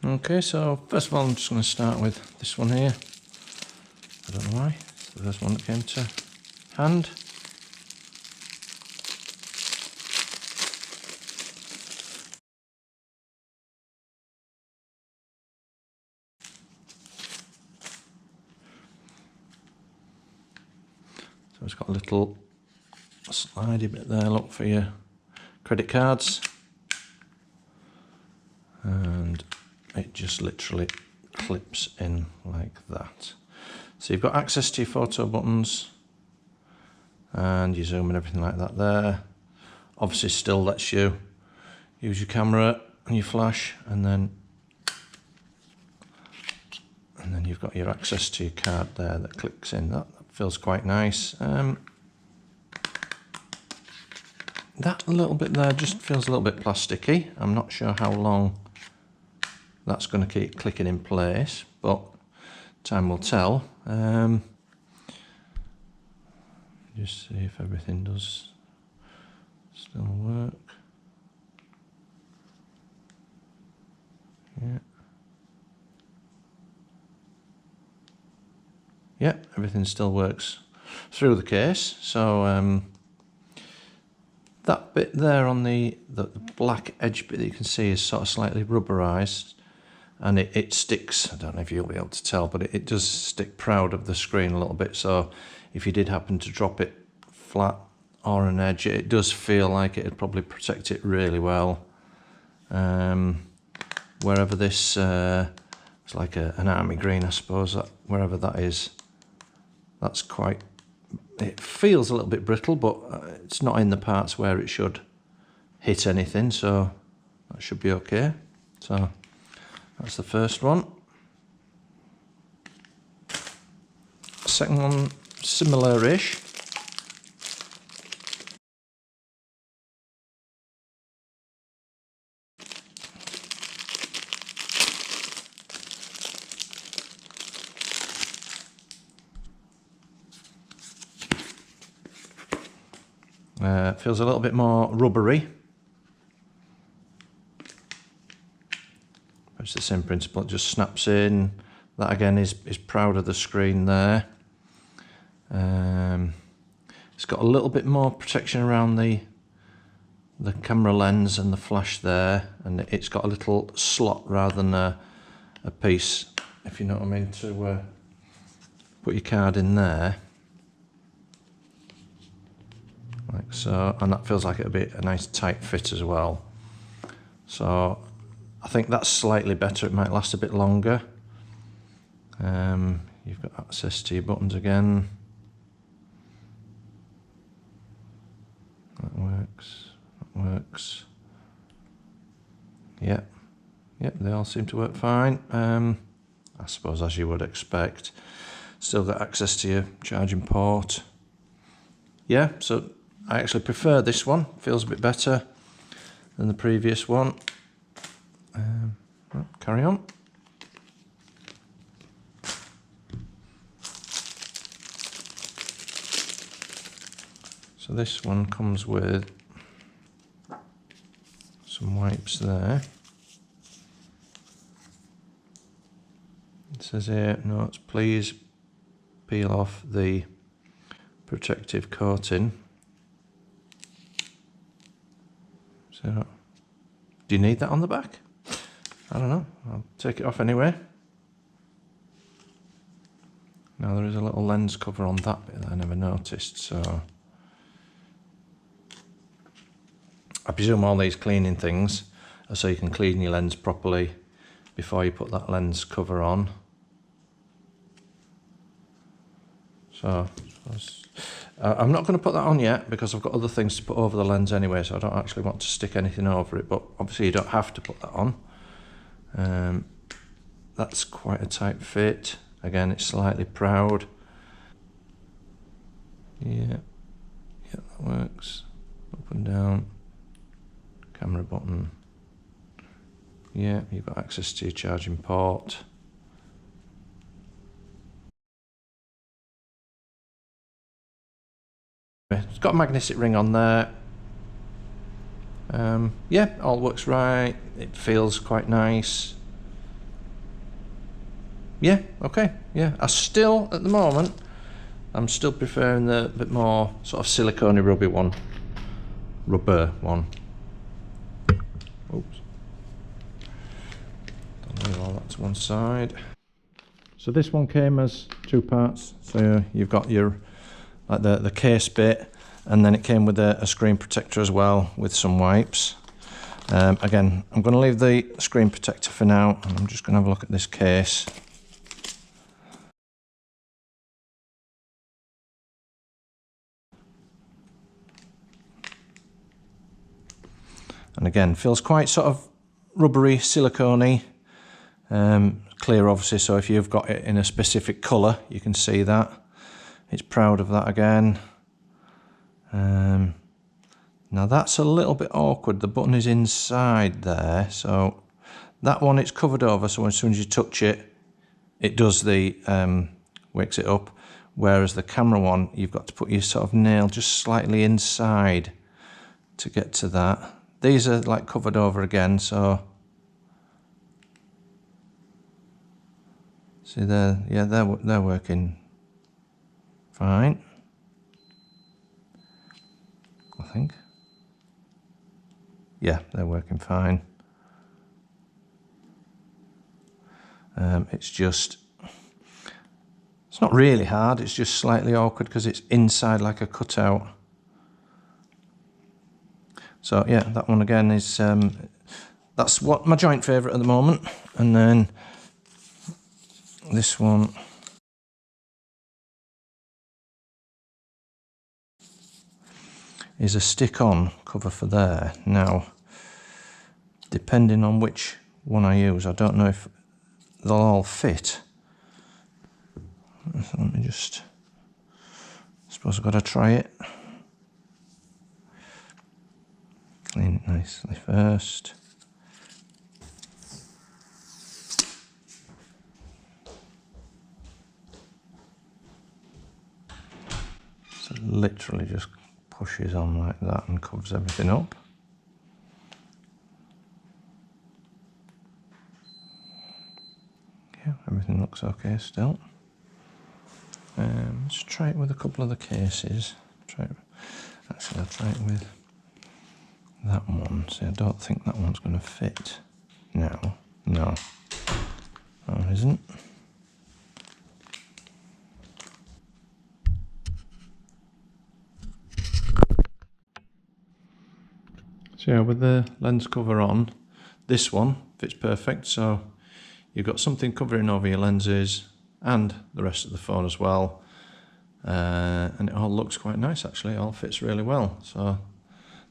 Okay, so first of all I'm just going to start with this one here. I don't know why, it's the first one that came to hand. So it's got a little slidey bit there, look, for your credit cards. And it just literally clips in like that. So you've got access to your photo buttons and your zoom and everything like that there. Obviously still lets you use your camera and your flash, and then you've got your access to your card there that clicks in. That feels quite nice. That little bit there just feels a little bit plasticky. I'm not sure how long that's going to keep clicking in place, but time will tell. Just see if everything does still work. Yeah. Yeah, everything still works through the case. So that bit there on the black edge bit that you can see is sort of slightly rubberized, and it sticks. I don't know if you'll be able to tell, but it does stick proud of the screen a little bit. So if you did happen to drop it flat or an edge, it does feel like it'd probably protect it really well. Wherever this, it's like an army green, I suppose, wherever that is, that's quite, it feels a little bit brittle, but it's not in the parts where it should hit anything, so that should be okay. So that's the first one. Second one, similar-ish. Feels a little bit more rubbery. It's the same principle, it just snaps in. That again is proud of the screen there. It's got a little bit more protection around the camera lens and the flash there, and it's got a little slot rather than a piece, if you know what I mean, to put your card in there. Like so, and that feels like it'll be a nice tight fit as well. So I think that's slightly better, it might last a bit longer. You've got access to your buttons again. That works. Yep, they all seem to work fine. I suppose as you would expect. Still got access to your charging port. Yeah, so I actually prefer this one, feels a bit better than the previous one. Well, carry on. So this one comes with some wipes there. It says here, notes, please peel off the protective coating. So, do you need that on the back? I don't know, I'll take it off anyway. Now there is a little lens cover on that bit that I never noticed, so I presume all these cleaning things are so you can clean your lens properly before you put that lens cover on. So I'm not going to put that on yet because I've got other things to put over the lens anyway, so I don't actually want to stick anything over it, but obviously you don't have to put that on. That's quite a tight fit. Again, it's slightly proud. Yeah, that works. Up and down. Camera button. Yeah, you've got access to your charging port. It's got a magnetic ring on there. Yeah, all works right. It feels quite nice. Yeah, okay, yeah. I still, at the moment, I'm still preferring the bit more sort of silicone rubber one. Oops. Don't leave all that to one side. So this one came as 2 parts. So you've got your, like the case bit, and then it came with a screen protector as well with some wipes. Again, I'm going to leave the screen protector for now, and I'm just going to have a look at this case. And again, feels quite sort of rubbery, silicone-y, clear obviously, so if you've got it in a specific colour, you can see that. It's proud of that again. Now that's a little bit awkward, the button is inside there, so that one it's covered over, so as soon as you touch it, it does the, wakes it up, whereas the camera one, you've got to put your sort of nail just slightly inside to get to that. These are like covered over again, so see there, yeah, they're working fine, I think. Yeah, they're working fine. It's not really hard, it's just slightly awkward because it's inside like a cutout. So yeah, that one again is, that's what my joint favourite at the moment. And then this one is a stick-on cover for there. Now, depending on which one I use, I don't know if they'll all fit. So let me just, I suppose I've got to try it. Clean it nicely first. So it literally just pushes on like that and covers everything up. Yeah, everything looks okay still. Let's try it with a couple of the cases. Actually, I'll try it with that one. See, I don't think that one's going to fit now. No, it isn't. So yeah, with the lens cover on, this one fits perfect. So you've got something covering over your lenses and the rest of the phone as well. And it all looks quite nice actually, it all fits really well. So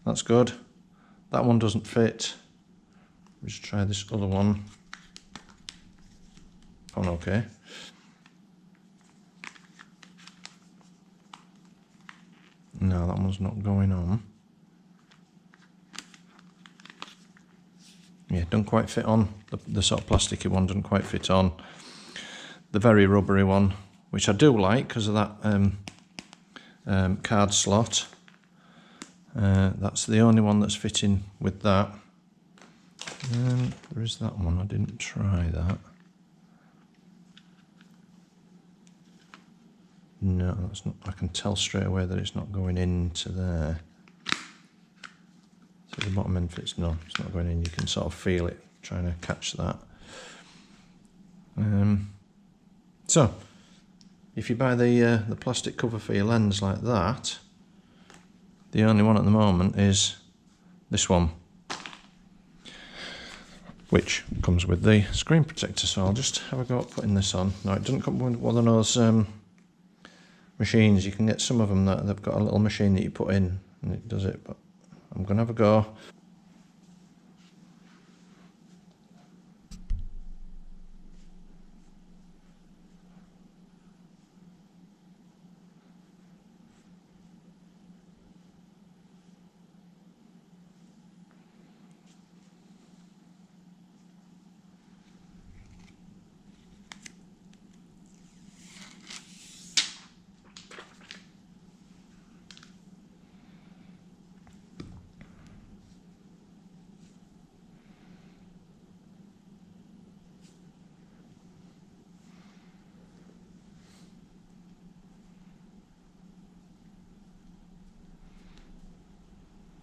that's good. That one doesn't fit. Let's try this other one. Oh, okay. No, that one's not going on. Yeah, doesn't quite fit on. The sort of plasticky one doesn't quite fit on. The very rubbery one, which I do like because of that card slot. That's the only one that's fitting with that. There is that one, I didn't try that. No, that's not. I can tell straight away that it's not going into there. So the bottom end fits, no, it's not going in. You can sort of feel it trying to catch that. So, if you buy the plastic cover for your lens like that, the only one at the moment is this one, which comes with the screen protector. So I'll just have a go at putting this on. No, it doesn't come with one of those machines. You can get some of them that they've got a little machine that you put in and it does it, but I'm going to have a go.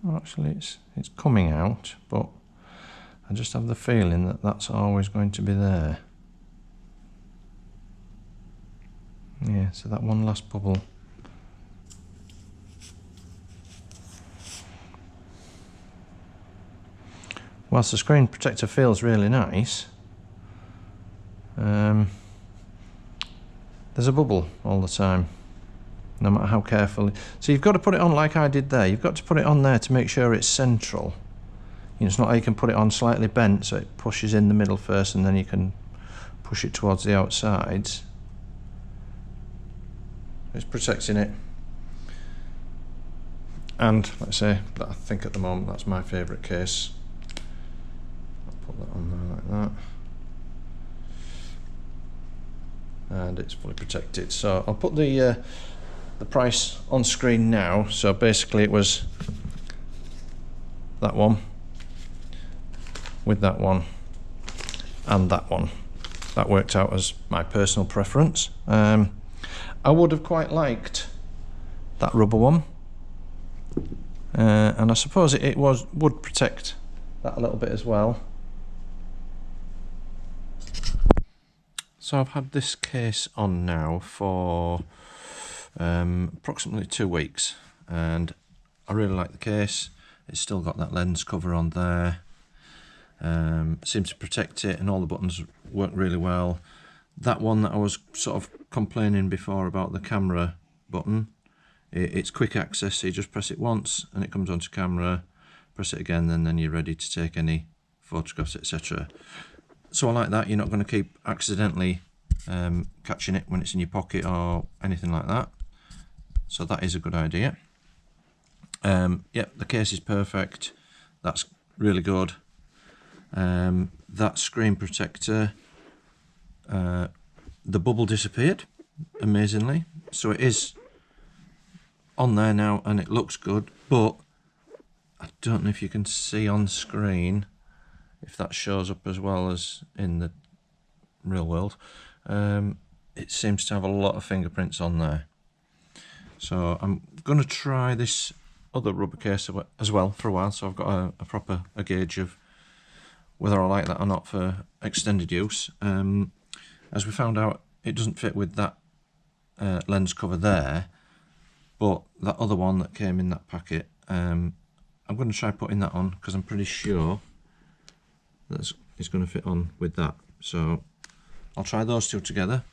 Oh, actually it's coming out, but I just have the feeling that that's always going to be there. Yeah, so that one last bubble. Whilst the screen protector feels really nice, there's a bubble all the time, no matter how carefully. So you've got to put it on like I did there. You've got to put it on there to make sure it's central. You know, it's not like you can put it on slightly bent so it pushes in the middle first and then you can push it towards the outsides. It's protecting it. And let's say that I think at the moment that's my favourite case. I'll put that on there like that. And it's fully protected. So I'll put the price on screen now. So basically it was that one with that one and that one. That worked out as my personal preference. I would have quite liked that rubber one, and I suppose it would protect that a little bit as well. So I've had this case on now for approximately 2 weeks, and I really like the case. It's still got that lens cover on there. Seems to protect it, and all the buttons work really well. That one that I was sort of complaining before about, the camera button, it's quick access, so you just press it once and it comes onto camera, press it again, and then you're ready to take any photographs, etc. So I like that. You're not going to keep accidentally catching it when it's in your pocket or anything like that. So that is a good idea. Yep, the case is perfect. That's really good. That screen protector, the bubble disappeared amazingly, so it is on there now and it looks good, but I don't know if you can see on screen if that shows up as well as in the real world. It seems to have a lot of fingerprints on there, so I'm going to try this other rubber case as well for a while, so I've got a proper gauge of whether I like that or not for extended use. As we found out, it doesn't fit with that lens cover there, but that other one that came in that packet, I'm going to try putting that on because I'm pretty sure that it's going to fit on with that. So I'll try those two together,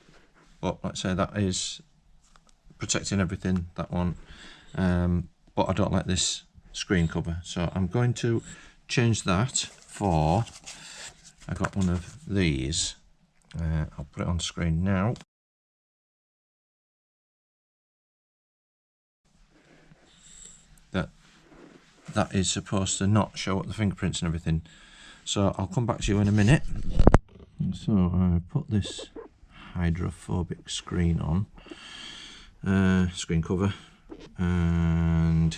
but like I say, that is protecting everything, that one, but I don't like this screen cover, so I'm going to change that for, I got one of these. I'll put it on screen now. That is supposed to not show up the fingerprints and everything. So I'll come back to you in a minute. So I put this hydrophobic screen on, screen cover, and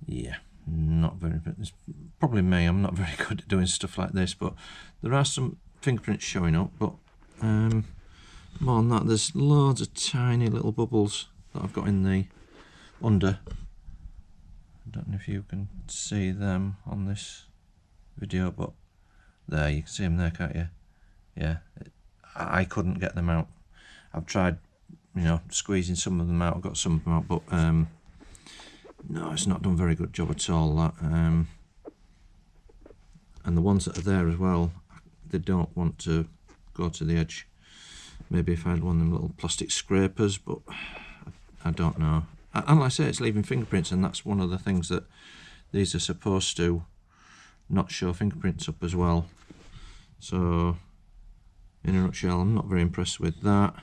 yeah, not very, it's probably me, I'm not very good at doing stuff like this, but there are some fingerprints showing up, but more than that, there's loads of tiny little bubbles that I've got in the under. I don't know if you can see them on this video, but there, you can see them there, can't you? Yeah, I couldn't get them out. I've tried, you know, squeezing some of them out, I've got some of them out, but no, it's not done a very good job at all, that. And the ones that are there as well, they don't want to go to the edge. Maybe if I had one of them little plastic scrapers, but I don't know. And like I say, it's leaving fingerprints, and that's one of the things that these are supposed to not show fingerprints up as well. So in a nutshell, I'm not very impressed with that.